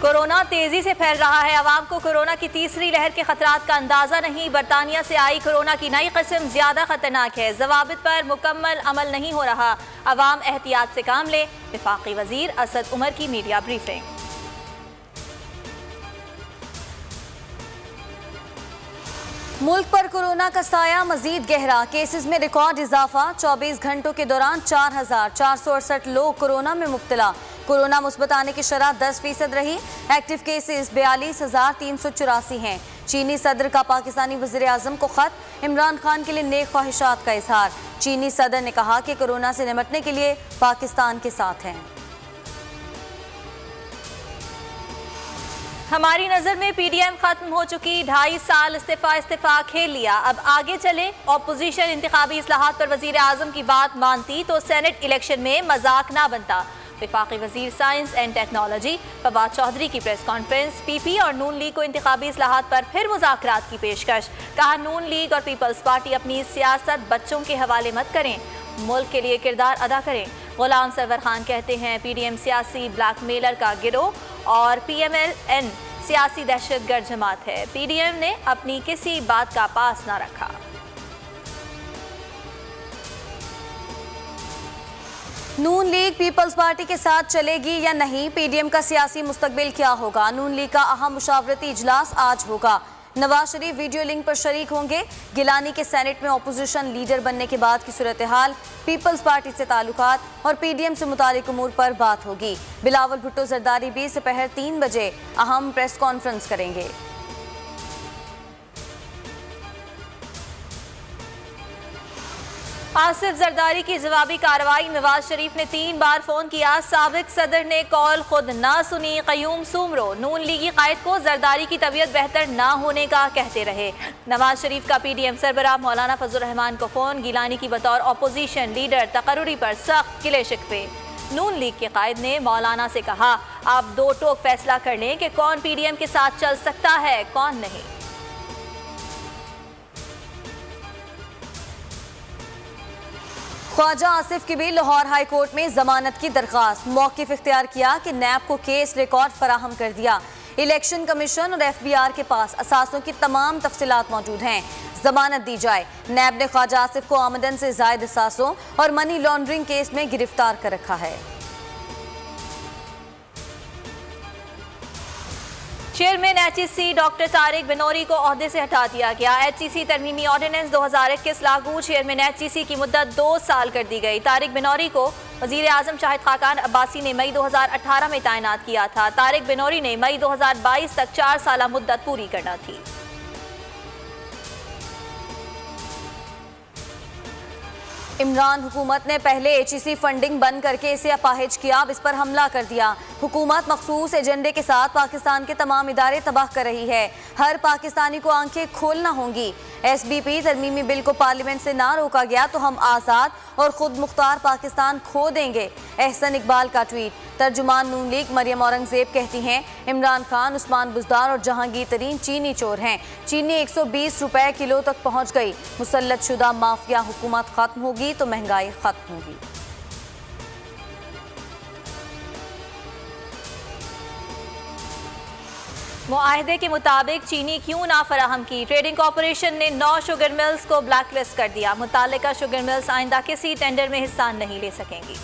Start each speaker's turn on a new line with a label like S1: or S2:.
S1: Corona तेजी से फैल रहा है। अवाम को कोरोना की तीसरी लहर के खतरात का अंदाजा नहीं। बरतानिया से आई कोरोना की नई किस्म ज्यादा खतरनाक है। जवाबित पर मुकम्मल अमल नहीं हो रहा। अवाम एहतियात से काम ले। वफाकी वजीर असद उमर की मीडिया ब्रीफिंग। मुल्क पर कोरोना का साया मजीद गहरा। केसेस में रिकॉर्ड इजाफा। 24 घंटों के दौरान 4,468 लोग कोरोना में मुब्तला। कोरोना मुस्बत आने की शरह 10% रही। एक्टिव केसेस 42,384 हैं। चीनी सदर का पाकिस्तानी वज़ीर आज़म को खत। इमरान खान के लिए नेक ख्वाहिशात का इजहार। चीनी सदर ने कहा कि कोरोना से निपटने के लिए पाकिस्तान के साथ हैं। हमारी नजर में पीडीएम खत्म हो चुकी। 2.5 साल इस्तीफा खेल लिया। अब आगे चले। ऑपोजिशन इंतखाबी इस्लाहात पर वजीर आजम की बात मानती तो सेनेट इलेक्शन में मजाक ना बनता। वफाकी वजीर science and technology Fawad Chaudhry की प्रेस कॉन्फ्रेंस। पीपी और नून लीग को इंतखाबी इस्लाहात पर फिर मुज़ाकरात की पेशकश। कहा नून लीग और पीपल्स पार्टी अपनी सियासत बच्चों के हवाले मत करें, मुल्क के लिए किरदार अदा करें। गुलाम सरवर खान कहते हैं पीडीएम सियासी ब्लैकमेलर का गिरोह और पीएमएलएन सियासी दहशतगर्द जमात है। पीडीएम ने अपनी किसी बात का पास ना रखा। नून लीग पीपल्स पार्टी के साथ चलेगी या नहीं, पीडीएम का सियासी मुस्तकबिल क्या होगा। नून लीग का अहम मुशावरती इजलास आज होगा। नवाज शरीफ वीडियो लिंक पर शरीक होंगे। गिलानी के सेनेट में अपोजिशन लीडर बनने के बाद की सूरत हाल, पीपल्स पार्टी से ताल्लुकात और पीडीएम से मुतालिक उमूर पर बात होगी। बिलावल भुट्टो जरदारी भी दोपहर 3 बजे अहम प्रेस कॉन्फ्रेंस करेंगे। आसिफ जरदारी की जवाबी कार्रवाई। नवाज शरीफ ने 3 बार फोन किया। साबिक सदर ने कॉल खुद ना सुनी। कयूम सुमरो नून लीगी कायद को जरदारी की तबीयत बेहतर ना होने का कहते रहे। नवाज शरीफ का पीडीएम सरबराह मौलाना फजल रहमान को फोन। गिलानी की बतौर अपोजिशन लीडर तकर्रुरी पर सख्त किले शिकवे। नून लीग के कायद ने मौलाना से कहा आप 2 टोक फैसला कर लें कि कौन पीडीएम के साथ चल सकता है कौन नहीं। ख्वाजा आसिफ की भी लाहौर हाई कोर्ट में जमानत की दरख्वास्त। मौक़िफ़ इख्तियार किया कि नैब को केस रिकॉर्ड फराहम कर दिया। इलेक्शन कमीशन और एफबीआर के पास असासों की तमाम तफसीलात मौजूद हैं। जमानत दी जाए। नैब ने ख्वाजा आसिफ को आमदन से ज़ायद असासों और मनी लॉन्ड्रिंग केस में गिरफ्तार कर रखा है। Chairman HEC doctor Tariq Binori को ओहदे से हटा दिया गया। एचईसी तरमीमी ऑर्डिनेंस 2021 लागू। चेयरमैन एचईसी की मुद्दत 2 साल कर दी गई। तारिक बिनोरी को वजीर आजम शाहिद खाकान अब्बासी ने मई 2018 में तैनात किया था। तारिक बिनोरी ने मई 2022 तक 4 साल मुद्दत पूरी करना थी। इमरान हुकूमत ने पहले एचईसी फंडिंग बंद करके इसे अपाहिज किया। अब इस पर हमला कर दिया। हुकूमत मखसूस एजेंडे के साथ पाकिस्तान के तमाम इदारे तबाह कर रही है। हर पाकिस्तानी को आंखें खोलना होंगी। एसबीपी तरमीमी बिल को पार्लियामेंट से ना रोका गया तो हम आज़ाद और खुद मुख्तार पाकिस्तान खो देंगे। एहसन इकबाल का ट्वीट। तर्जुमान नून लीग मरियम औरंगजेब कहती हैं इमरान खान, उस्मान बुज़दार और जहांगीर तरीन चीनी चोर हैं। चीनी 120 रुपए किलो तक पहुँच गई। मुसल्लत शुदा माफिया हुकूमत खत्म होगी तो महंगाई खत्म होगी। मुआहदे के मुताबिक चीनी क्यों ना फराहम की। ट्रेडिंग कॉरपोरेशन ने 9 शुगर मिल्स को ब्लैकलिस्ट कर दिया। मुताल्लिका शुगर मिल्स आइंदा किसी टेंडर में हिस्सा नहीं ले सकेंगी।